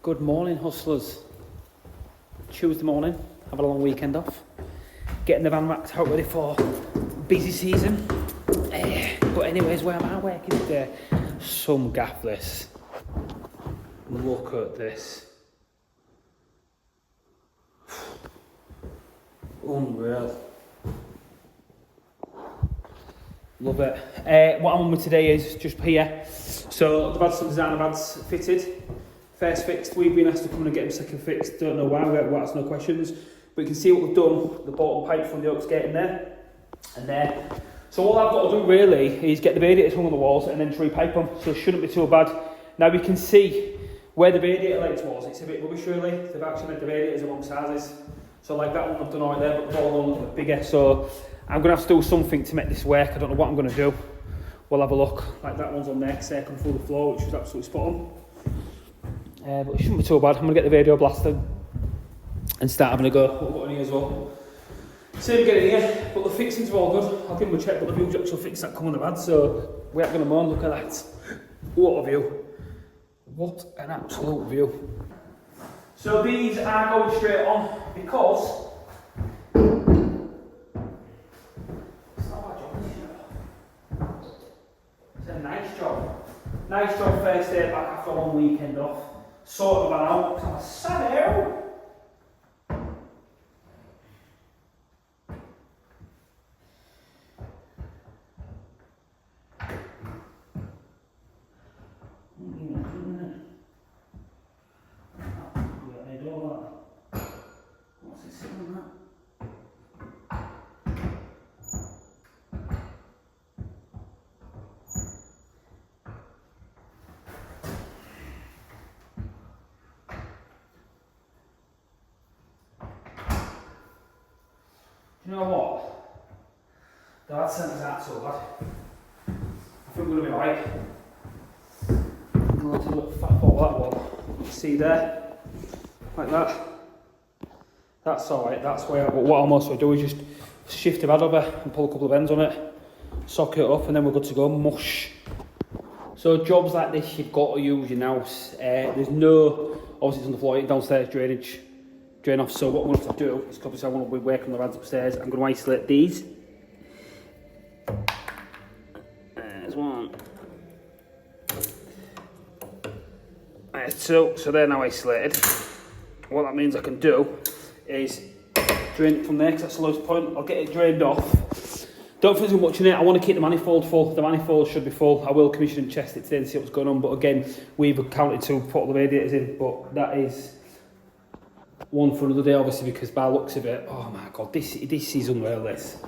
Good morning, hustlers. Tuesday morning, have a long weekend off. Getting the van racked out ready for busy season. But anyways, where am I working today? Some gaff this. Look at this. Unreal. Love it. What I'm on with today is just here. So they've had some designer vads fitted. First fixed, we've been asked to come and get them second fixed. Don't know why, we'll ask no questions. But you can see what we've done. The bottom pipe from the Oaks gate in there and there. So all I've got to do really is get the radiators hung on the walls and then just repipe them. So it shouldn't be too bad. Now we can see where the radiator light was. It's a bit rubbish really. They've actually made the radiators the wrong sizes. So like that one I've done right there, but the ball one a little bit bigger. So I'm going to have to do something to make this work. I don't know what I'm going to do. We'll have a look. Like that one's on there, circling through the floor, which was absolutely spot on. But it shouldn't be too bad. I'm going to get the radio blasted and start having a go. What we've got in here as well. Same getting here, but the fixings are all good. I'll give them a check, but the view jacks will fix that coming the bad, so we aren't going to moan. Look at that. What a view. What an absolute view. So these are going straight on because it's not a bad job, is it? It's a nice job. Nice job first day back after a long weekend off. Sorted the van out, because I'm a sad hell. What's it saying on that? You know what? The lad sent us out so bad. I think we're going to be alright. I'm going to look fat ball that one. See there? Like that. That's alright, that's where. But what I'll also do is just shift the van over and pull a couple of ends on it, sock it up, and then we're good to go. Mush. So jobs like this, you've got to use your nous. There's no, obviously it's on the floor, downstairs drainage. Drain off. So what I'm going to have to do is, obviously I want to be working on the rads upstairs. I'm going to isolate these. There's one. There's two. So they're now isolated. What that means I can do is drain it from there, because that's the lowest point. I'll get it drained off. Don't think there's much in it. I want to keep the manifold full. The manifold should be full. I will commission and test it today and see what's going on. But again, we've accounted to put all the radiators in. But that is one for another day, obviously, because by the looks of it, oh my god, this is unreal, this.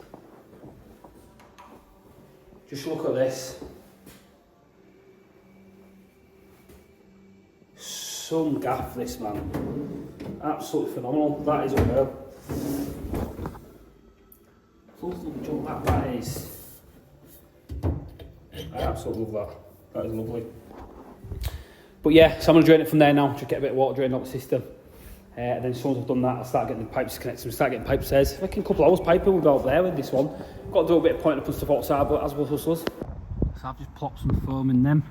Just look at this. Some gaff, this, man. Absolutely phenomenal. That is unreal. That is. I absolutely love that. That is lovely. But yeah, so I'm going to drain it from there now, just get a bit of water drained out the system. And then as soon as I've done that, I'll start getting the pipes connected and start getting pipe stairs. I reckon a couple of hours piping we'll be out there with this one. Got to do a bit of pointing up and stuff outside, but as well hustlers. So I've just plopped some foam in them.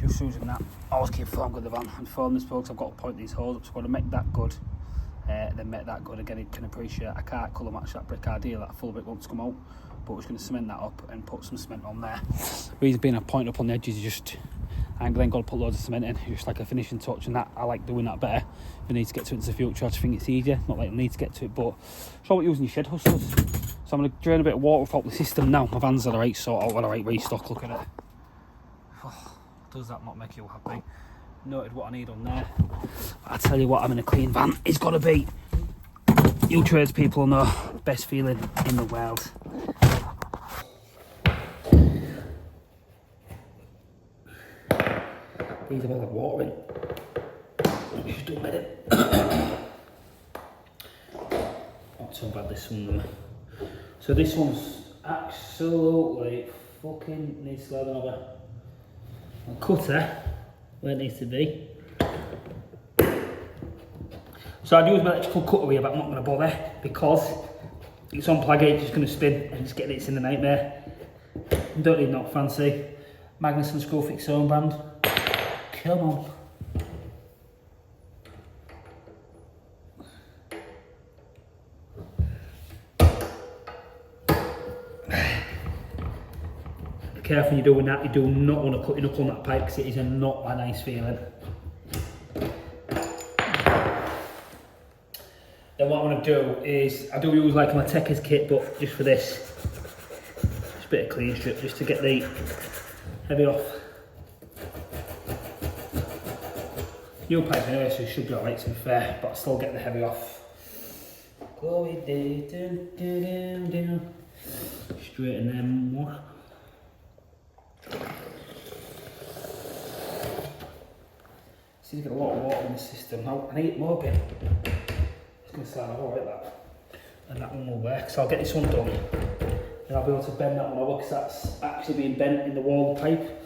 Just using that. I always keep foam with the van and foam this because I've got to point these holes up, so I've got to make that good. Then make that good. Again, you can appreciate I can't colour match that brick idea, that full bit wants to come out. But we're just going to cement that up and put some cement on there. The reason being I point up on the edges is just, I ain't then got to put loads of cement in, just like a finishing touch, and that I like doing that better. If I need to get to it in the future, I just think it's easier. Not like I need to get to it, but it's all about using your shed hustlers. So I'm going to drain a bit of water off the system now. My van's had a right sort out, had a right restock, look at it. Oh, does that not make you happy? Noted what I need on there. I tell you what, I'm in a clean van. It's got to be. You tradespeople know, best feeling in the world. Need a bit of water in. Just do a bit. Not so bad, this one though. So this one's absolutely fucking needs to go over. I'll cutter where it needs to be. So I'd use my electrical cutter here, but I'm not going to bother because it's on plug, it's just going to spin and just getting it in the nightmare. Don't need not fancy. Magnus and screw fix zone band. Come on. careful when you're doing that. You do not want to cut your knuckle on that pipe because it is not a nice feeling. Then what I want to do is, I do use like my Tekker's kit, but just for this, just a bit of clean strip just to get the heavy off. New pipe anyway, so it should be alright to be fair, but I'll still get the heavy off. Glowy day, straighten them more. Seems to get a lot of water in the system. Now, I need more bit. It's going to start alright that. And that one will work. So I'll get this one done. And I'll be able to bend that one over because that's actually being bent in the wall of the pipe.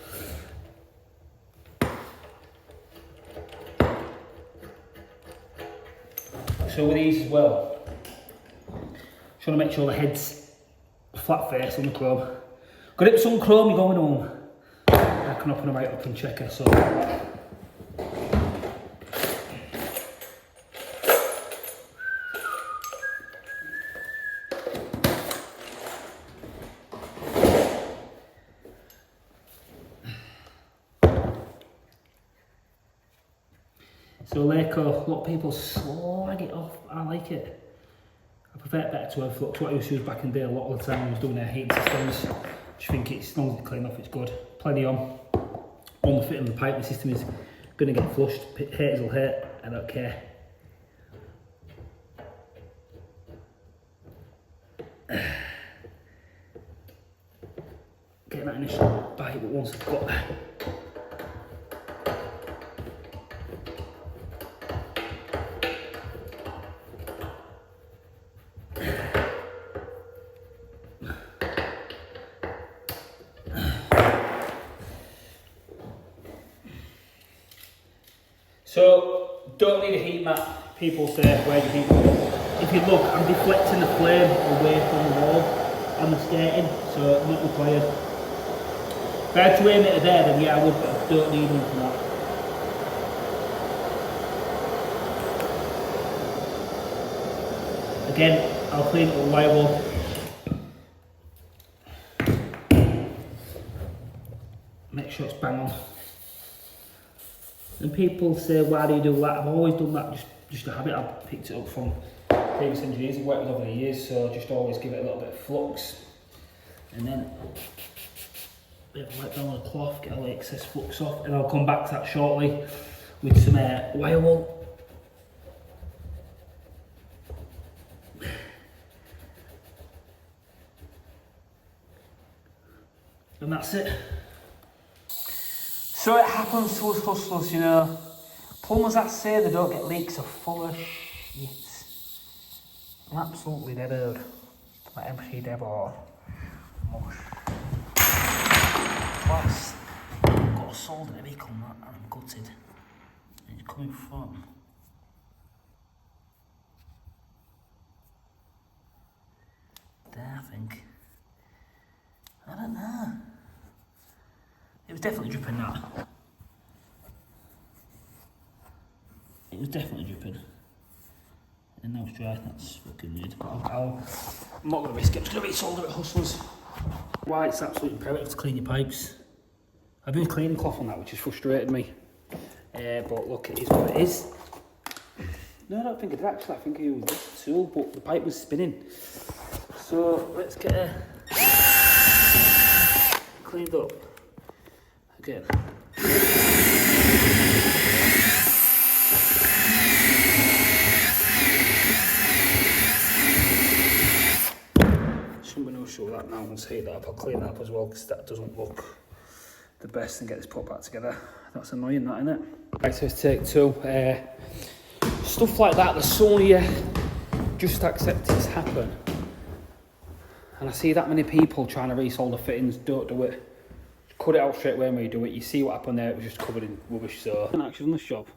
So with these as well, just want to make sure the head's flat face on the chrome. Got it with some chrome, you're going home. I can open them right up and check her, so. So Leico, a lot of people slag it off, I like it. I prefer it better to air flux. What I used to use back in the day, a lot of the time I was doing their heating systems. I just think it's, as long as it's clean off, it's good. Plenty on. On the fit of the pipe, the system is going to get flushed. Haters will hate, I don't care. Getting that initial bite, but once I've got there. So, don't need a heat mat. People say, where do you heat mat? If you look, I'm deflecting the flame away from the wall on the skating, so not required. If I had to aim it there, then yeah I would, but I don't need one for that. Again, I'll clean it with wire wool. Make sure it's bang on. And people say, why do you do that? I've always done that, just a habit. I've picked it up from previous engineers I've worked with over the years, so just always give it a little bit of flux. And then a bit of wipe down on the cloth, get all the excess flux off, and I'll come back to that shortly with some wire wool. And that's it. So it happens to us hustlers, you know. Plumbers that say they don't get leaks are full of shit. I'm absolutely dead heard. Like MC Dev or mush. Plus, I've got a solder heavy on that and I'm gutted. And it's coming from there, I think. I don't know. It was definitely dripping that. It was definitely dripping. And now it's dry, that's fucking weird. But I'm not going to risk it, I'm just going to re-solder it, hustlers. Why it's absolutely imperative to clean your pipes. I've used cleaning cloth on that, which has frustrated me. But look, it is what it is. No, I don't think I did actually, I think I used this tool, but the pipe was spinning. So let's get her cleaned up. Again. Somebody will show that now and say that up. I'll clean that up as well because that doesn't look the best and get this put back together. That's annoying, that, isn't it? Right, so let's take two. Stuff like that, the sooner you just accept it's happen. And I see that many people trying to resolder fittings, don't do it. Cut it out straight away when you do it. You see what happened there, it was just covered in rubbish. So I haven't actually done this job.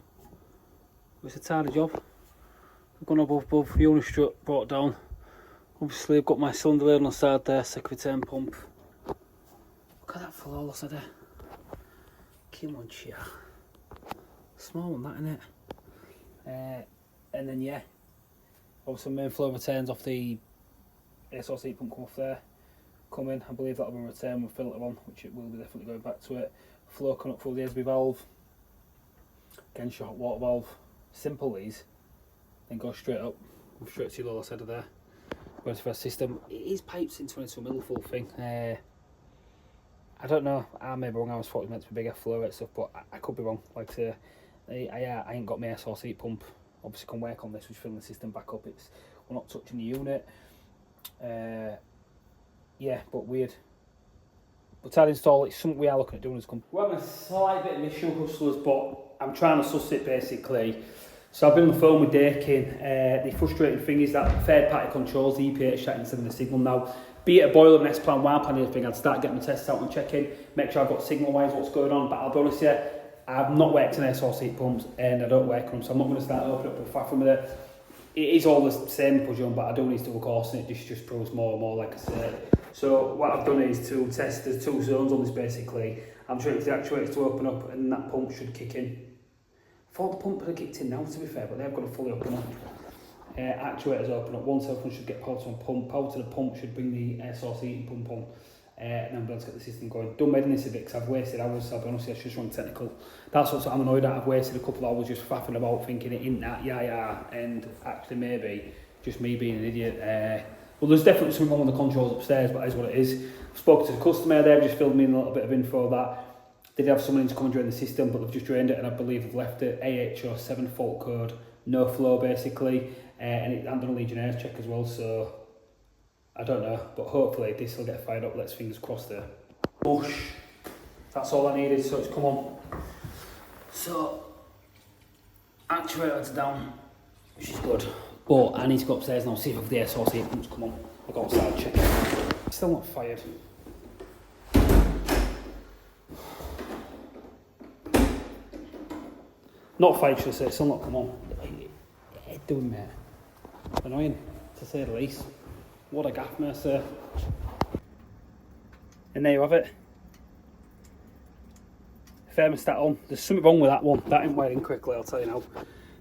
It's a tidy job. I've gone above, unit strut brought down. Obviously I've got my cylinder lid on the side there, secretary pump. Look at that flawless there. Come on, chia. Small one, that, innit? And then yeah, obviously main flow returns off the SOC pump come off there. coming. I believe that'll be returned with filter on, which it will be definitely going back to it. Flow coming up through the SB valve. Again, your hot water valve. Simple these. Then go straight up, straight to your lower side of there. Whereas for a system, it is pipes in 22mm full thing. I don't know, I may be wrong, I was thought it was meant to be bigger flow rate stuff, but I could be wrong. Like I say, I ain't got my air source heat pump. Obviously can work on this, which filling the system back up. We're not touching the unit. Yeah, but weird. But I'd install it, it's something we are looking at doing as a company. We're having a slight bit of issue, hustlers, but I'm trying to suss it basically. So I've been on the phone with Dakin. The frustrating thing is that third party controls the EPA shutting instead of the signal now. Be it a boiler, an S-plan, Y plan, anything, I'd start getting my tests out and checking, make sure I've got signal wise what's going on. But I'll be honest here, I've not worked in air source heat pumps and I don't work on them, so I'm not going to start opening up a faff with it. It is all the same Peugeot, but I do need to do a course and it just proves more and more, like I said. So what I've done is to test, there's 2 zones on this basically. I'm trying to the actuators to open up and that pump should kick in. I thought the pump had kicked in now, to be fair, but they've got to fully open up. Actuators open up, one cell phone should get power to a pump, power to the pump should bring the air source heating pump on, and then be able to get the system going. Done made this a bit because I've wasted hours, so I'll be honest, it's just wrong technical. That's what I'm annoyed at, I've wasted a couple of hours just faffing about thinking it ain't that, yeah, and actually maybe just me being an idiot. Well, there's definitely something wrong with the controls upstairs, but that is what it is. I've spoken to the customer, they've just filled me in a little bit of info that they did have someone in to come and drain the system, but they've just drained it, and I believe they've left it AHO7 fault code, no flow basically, and it hadn't done a Legionnaire's check as well, so I don't know, but hopefully this will get fired up, let's fingers crossed there. Push, that's all I needed, so it's come on. So, actuators down, which is good, but I need to go upstairs now, see if the air source heat pumps come on. I'll go outside, check it. It's still not fired. Not fired, should I say, it's still not come on. It's doing me annoying, to say the least. What a gaff, may I say. And there you have it. Thermostat on. There's something wrong with that one. That ain't wiring correctly, I'll tell you now.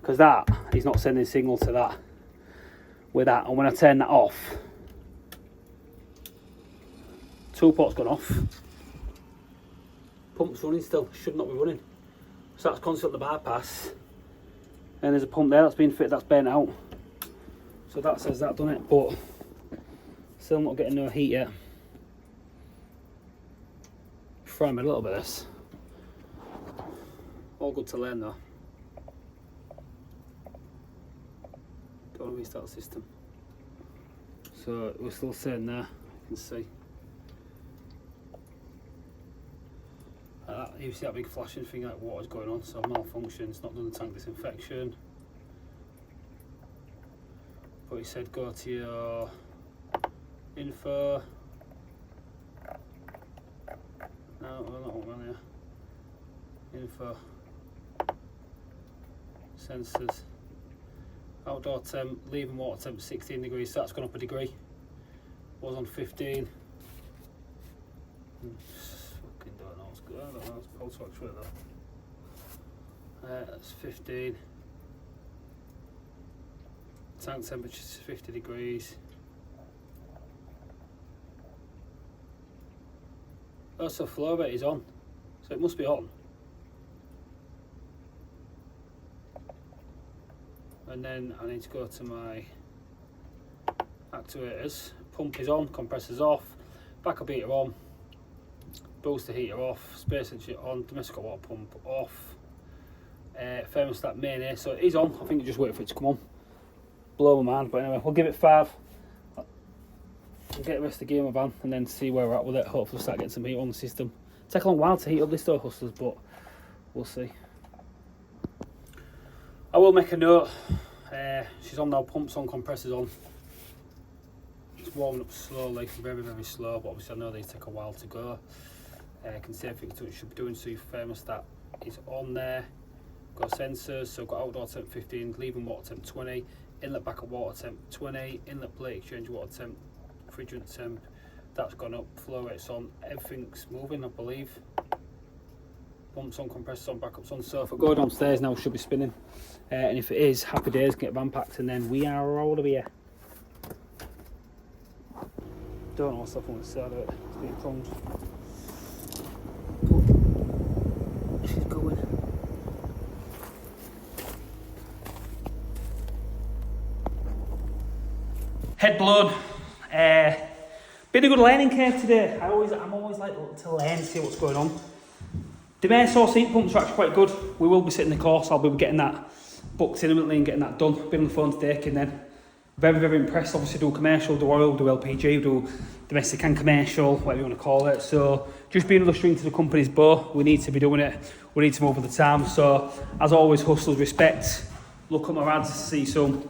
Because that is not sending signal to that. With that, and when I turn that off, 2 ports gone off. Pump's running still, should not be running. So that's constant the bypass. And there's a pump there that's been fitted, that's burnt out. So that says that done it, but still not getting no heat yet. Fry me a little bit of this. All good to learn though. Don't want to restart the system. So we're still saying there, you can see. You see that big flashing thing, like water's going on, so malfunction, it's not done the tank disinfection. But he said go to your info. No, well, not one here. Info. Sensors. Outdoor temp, leaving water temp 16 degrees, so that's gone up a degree. Was on 15. Fucking don't know what's good. I don't know, it's pulse wax right there. That's 15. Tank temperature is 50 degrees. Oh, so flow rate is on, so it must be on. And then I need to go to my actuators. Pump is on, compressor's off, backup heater on, booster heater off, space sensor on, domestic water pump off, thermostat main air, so it is on. I think you just wait for it to come on. Blow my mind, but anyway, we'll give it 5. We'll get the rest of the gear in my van and then see where we're at with it. Hopefully start getting some heat on the system. Take a long while to heat up this door, hustlers, but we'll see. I will make a note. She's on now, pumps on, compressors on. It's warming up slowly, very, very slow, but obviously I know these take a while to go. I can see everything it should be doing, so your thermostat is on there. Got sensors, so got outdoor temp 15, leaving water temp 20, inlet backup water temp 20, inlet plate exchange water temp, refrigerant temp, that's gone up, flow rate's on, everything's moving I believe. Pumps on, compressors on, backups on, so if I go downstairs now it should be spinning. And if it is, happy days, get van packed and then we are out of here. Don't know what's up on the side of it. It's being pronged. But she's going. Head blown. Been a good learning curve today. I'm always like to learn, see what's going on. The air source heat pumps are actually quite good. We will be sitting the course. I'll be getting that booked imminently and getting that done. Been on the phone today, and then very, very impressed. Obviously, do commercial, do oil, do LPG, do domestic and commercial, whatever you want to call it. So just be another string to the company's bow. We need to be doing it. We need to move with the time. So as always, hustlers, respect. Look at my ads, see you soon.